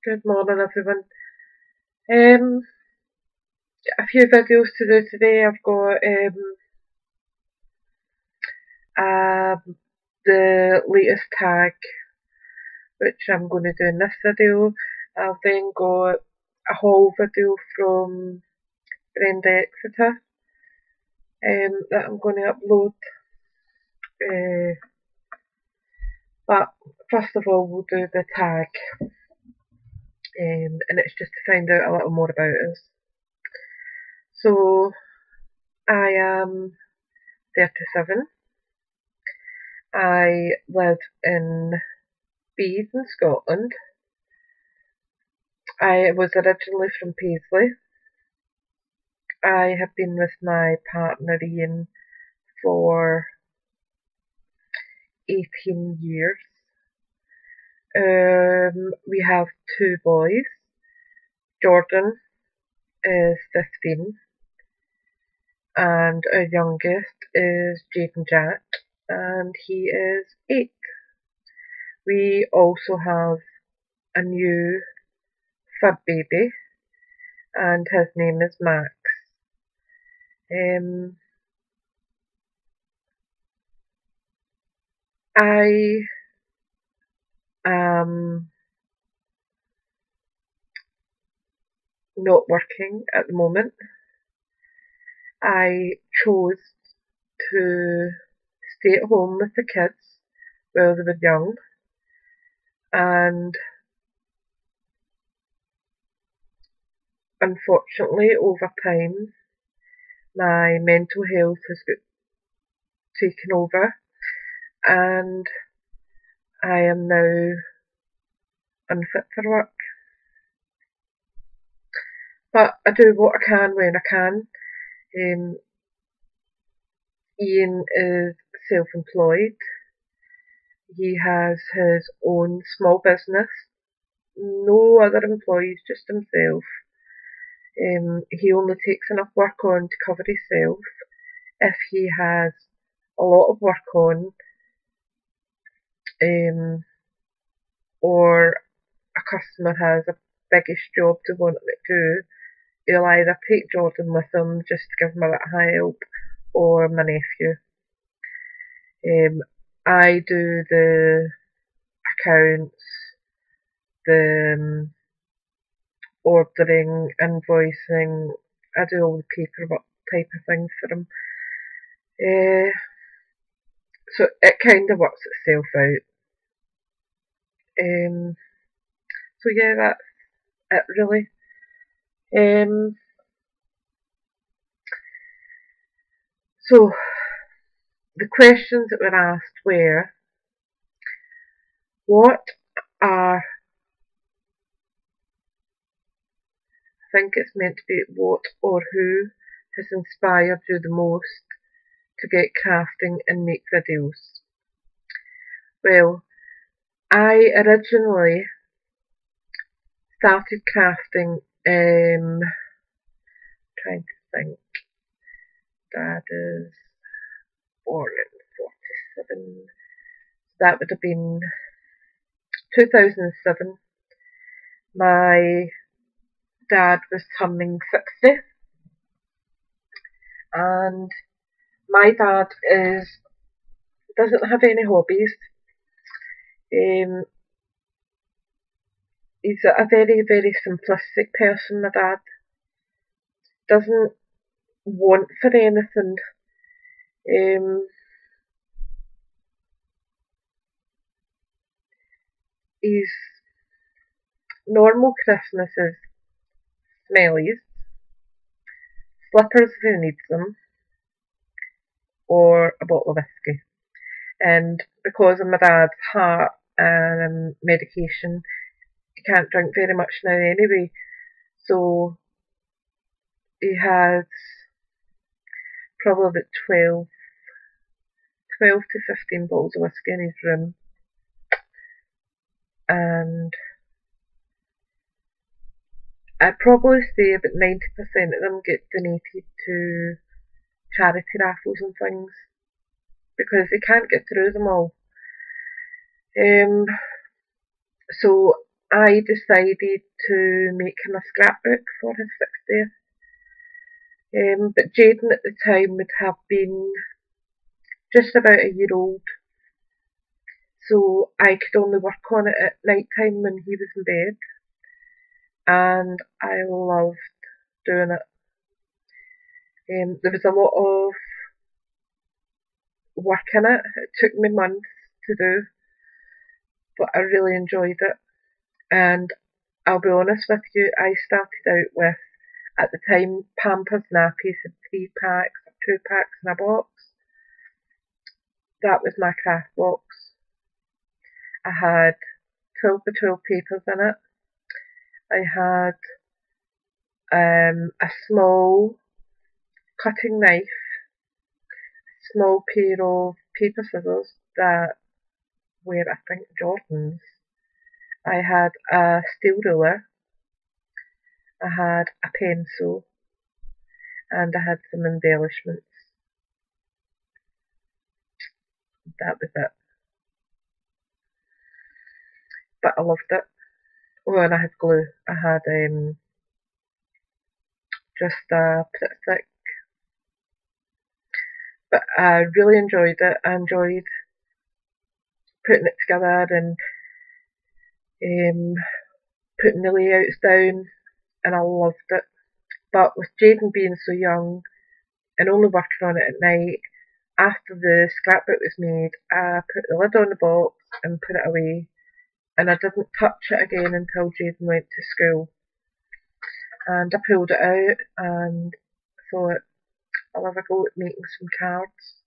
Good morning, everyone. A few videos to do today. I've got the latest tag, which I'm going to do in this video. I've then got a haul video from Brenda Exeter that I'm going to upload. But first of all, we'll do the tag, and it's just to find out a little more about us. So, I am 37. I live in Bees in Scotland. I was originally from Paisley. I have been with my partner Ian for 18 years. We have 2 boys. Jordan is 15 and our youngest is Jaden Jack and he is 8. We also have a new fib baby and his name is Max. I am not working at the moment. I chose to stay at home with the kids while they were young, and unfortunately over time my mental health has got taken over and I am now unfit for work. But I do what I can when I can. Ian is self-employed. He has his own small business. No other employees, just himself. He only takes enough work on to cover himself. If he has a lot of work on, or a customer has a biggish job they want him to do, he'll either take Jordan with him just to give him a bit of help, or my nephew. I do the accounts, the ordering, invoicing. I do all the paperwork type of things for him. So it kind of works itself out. So yeah, that's it really. So the questions that were asked were, what are, I think it's meant to be what or who has inspired you the most to get crafting and make videos? Well, I originally started crafting, trying to think, Dad is born in 47, that would have been 2007. My dad was turning 60 and my dad doesn't have any hobbies. He's a very, very simplistic person, my dad. Doesn't want for anything. His normal Christmas is smellies, slippers if he needs them, or a bottle of whiskey. And because of my dad's heart and medication, he can't drink very much now anyway. So he has probably about 12 to 15 bottles of whiskey in his room. And I'd probably say about 90% of them get donated to charity raffles and things, because they can't get through them all. So I decided to make him a scrapbook for his 60th. But Jaden at the time would have been just about a year old, so I could only work on it at night time when he was in bed, and I loved doing it. There was a lot of work in it. It took me months to do, but I really enjoyed it. And I'll be honest with you, I started out with, at the time, Pampers nappies had 3 packs or 2 packs in a box. That was my craft box. I had 12 by 12 papers in it. I had a small cutting knife, a small pair of paper scissors that were, I think, Jordans. I had a steel ruler. I had a pencil, and I had some embellishments. That was it. But I loved it. Oh, and I had glue. I had just a pretty thick. But I really enjoyed it. I enjoyed putting it together and putting the layouts down, and I loved it. But with Jaden being so young and only working on it at night, after the scrapbook was made, I put the lid on the box and put it away, and I didn't touch it again until Jaden went to school. And I pulled it out and thought, I'll have a go at making some cards,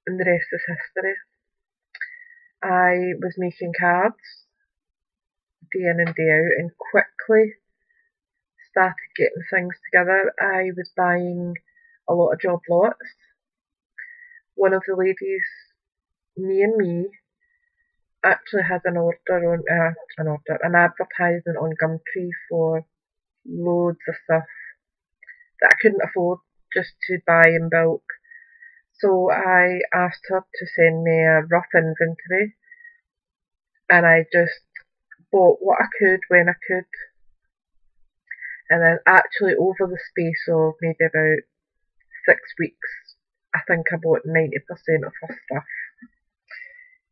and the rest is history. I was making cards day in and day out, and quickly started getting things together. I was buying a lot of job lots. One of the ladies near me actually had an advertisement on Gumtree for loads of stuff that I couldn't afford just to buy in bulk. So I asked her to send me a rough inventory, and I just bought what I could when I could. And then actually over the space of maybe about 6 weeks, I think I bought 90% of her stuff.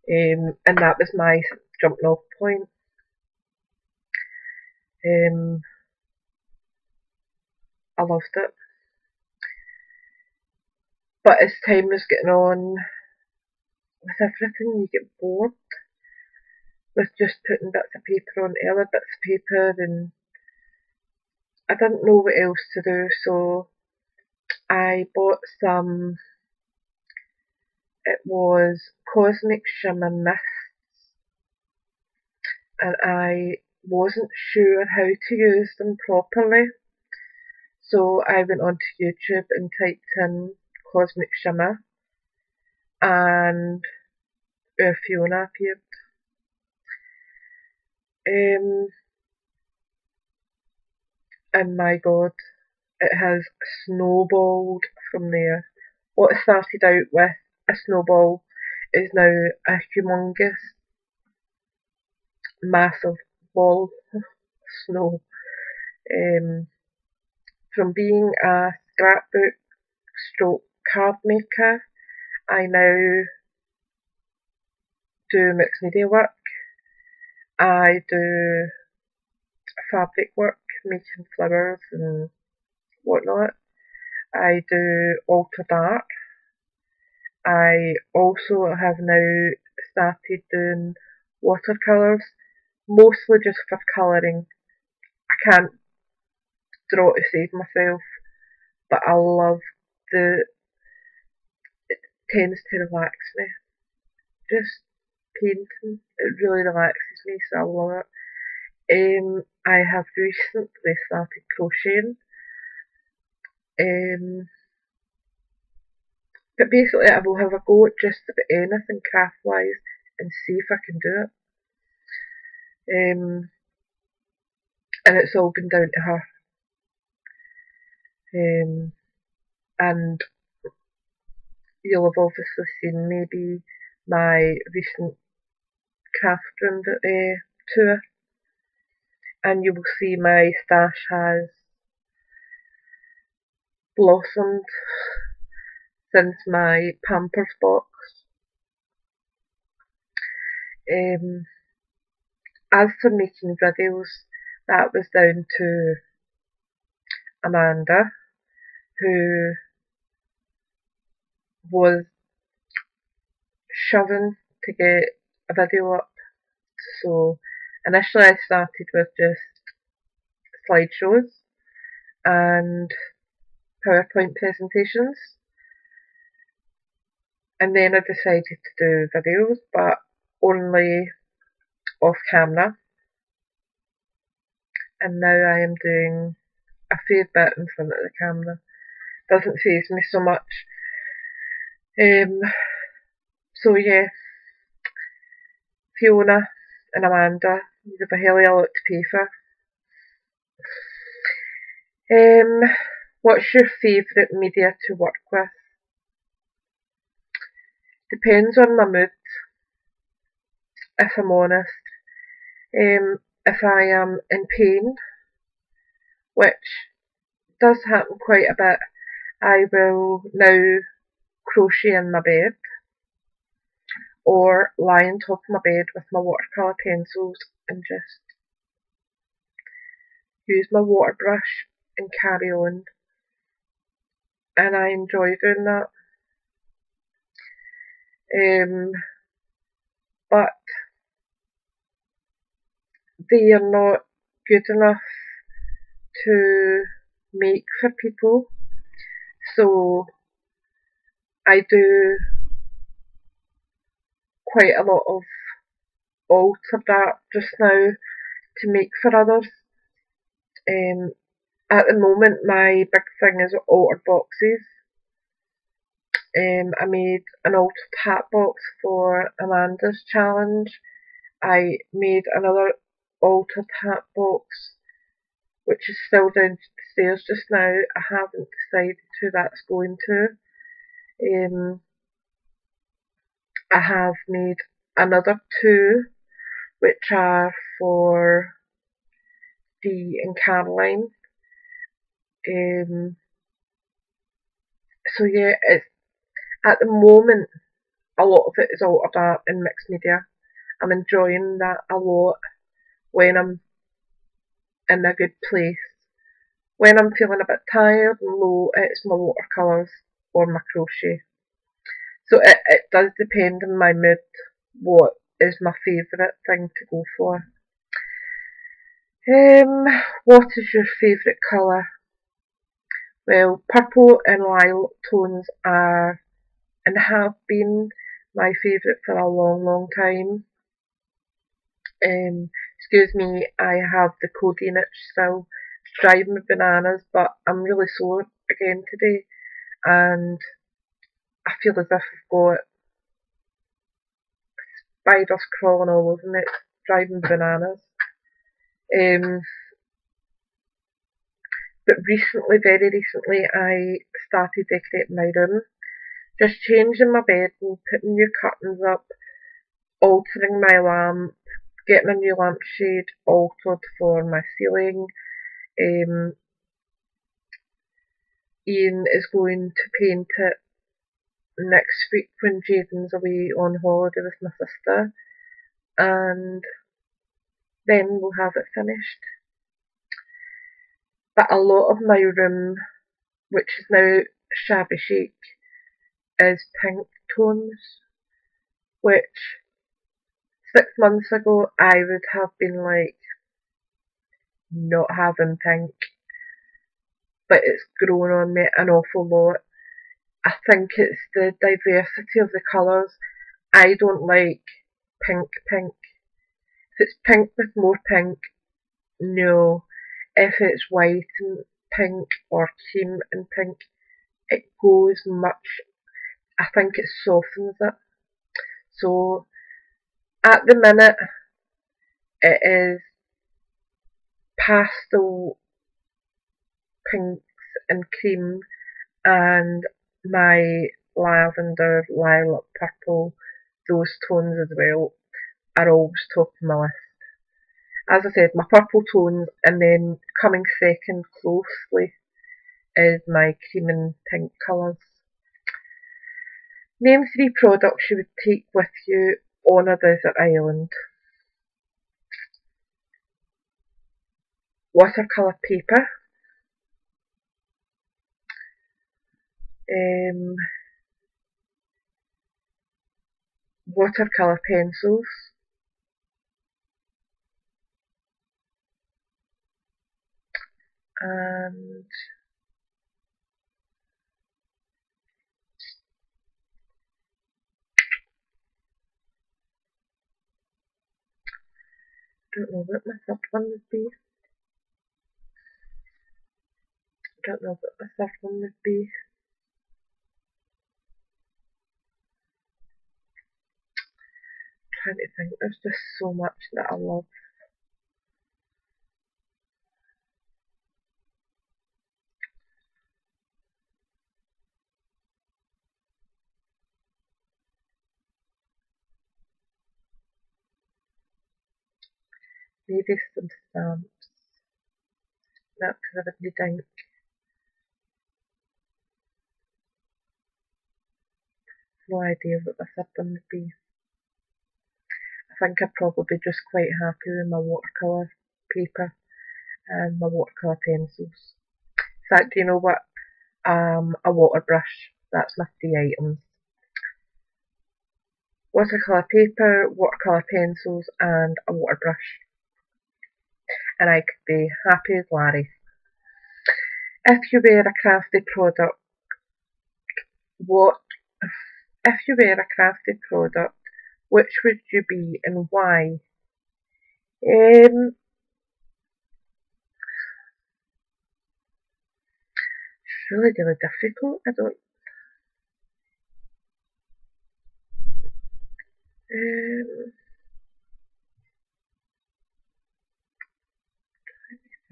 And that was my jumping off point. I loved it. But as time was getting on, with everything you get bored with just putting bits of paper on other bits of paper, and I didn't know what else to do, so I bought some, it was Cosmic Shimmer Mists, and I wasn't sure how to use them properly, so I went onto YouTube and typed in Cosmic Shimmer, and Fiona appeared. And my god, it has snowballed from there. What started out with a snowball is now a humongous, massive ball of snow. From being a scrapbook stroke card maker, I now do mixed media work. I do fabric work, making flowers and whatnot. I do altered art. I also have now started doing watercolours, mostly just for colouring. I can't draw to save myself, but I love it tends to relax me. Just painting, it really relaxes me, so I love it. I have recently started crocheting. But basically I will have a go at just about anything craft wise and see if I can do it. And it's all been down to her. And you'll have obviously seen maybe my recent craft room tour, and you will see my stash has blossomed since my Pampers box. As for making videos, that was down to Amanda, who was shoving to get a video up. So initially I started with just slideshows and PowerPoint presentations, and then I decided to do videos, but only off camera, and now I am doing a fair bit in front of the camera. Doesn't faze me so much. So yeah, Fiona and Amanda, you have a hell of a lot to pay for. What's your favourite media to work with? Depends on my mood, if I'm honest. If I am in pain, which does happen quite a bit, I will now crochet in my bed, or lie on top of my bed with my watercolour pencils and just use my water brush and carry on, and I enjoy doing that. But they are not good enough to make for people, so I do quite a lot of altered art just now to make for others. At the moment my big thing is altered boxes. I made an altered hat box for Amanda's challenge. I made another altered hat box which is still downstairs just now. I haven't decided who that's going to. I have made another two which are for Dee and Caroline. So yeah, at the moment a lot of it is altered art and mixed media. I'm enjoying that a lot when I'm in a good place. When I'm feeling a bit tired and low, it's my watercolours or my crochet. So it does depend on my mood what is my favourite thing to go for. What is your favourite colour? Well, purple and lilac tones are and have been my favourite for a long time. Excuse me, I have the codeine itch still. It's driving me bananas, but I'm really sore again today, and I feel as if I've got spiders crawling all over me. It's driving me bananas. But recently, very recently, I started decorating my room. Just changing my bed and putting new curtains up, altering my lamp, getting a new lampshade altered for my ceiling. Ian is going to paint it next week when Jaden's away on holiday with my sister, and then we'll have it finished. But a lot of my room, which is now shabby chic, is pink tones, which 6 months ago I would have been like not having pink, but it's grown on me an awful lot. I think it's the diversity of the colours. I don't like pink. If it's pink with more pink, no. If it's white and pink or cream and pink, it goes much, I think it softens it. So at the minute it is pastel pinks and cream and my lavender, lilac, purple, those tones as well. are always top of my list. As I said, my purple tones, and then coming second closely is my cream and pink colours. Name 3 products you would take with you on a desert island. Watercolour paper, watercolour pencils, and I don't know what my third one would be. Don't know what my third one would be. I'm trying to think, there's just so much that I love. Maybe some stamps. No, because I wouldn't think. No idea what my third one would be. I think I'd probably be just quite happy with my watercolour paper and my watercolour pencils. In fact, do you know what? A water brush. That's my 3 items. Watercolour paper, watercolour pencils, and a water brush. And I could be happy as Larry. If you were a crafty product, which would you be and why? It's really, really difficult. I don't.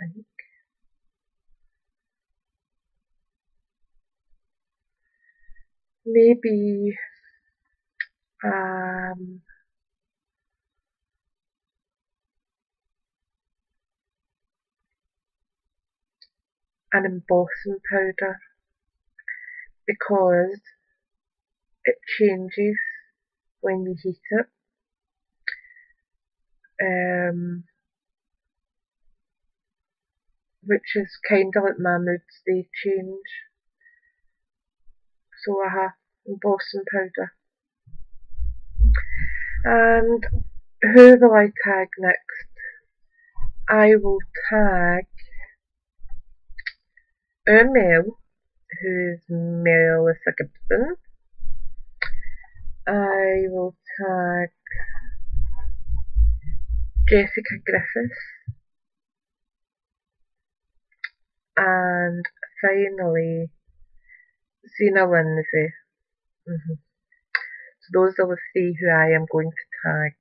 I think. Maybe an embossing powder, because it changes when you heat it. Which is kind of like my moods, they change. So I have embossing powder. And who will I tag next? I will tag Mel, who's Melissa Gibson. I will tag Jessica Griffis. And finally, Zena Lindsay. So those are the 3 who I am going to tag.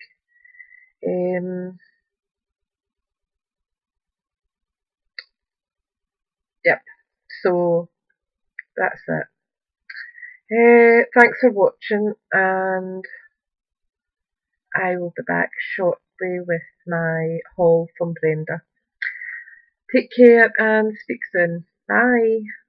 Yep, so that's it. Thanks for watching, and I will be back shortly with my haul from Brenda. Take care and speak soon. Bye.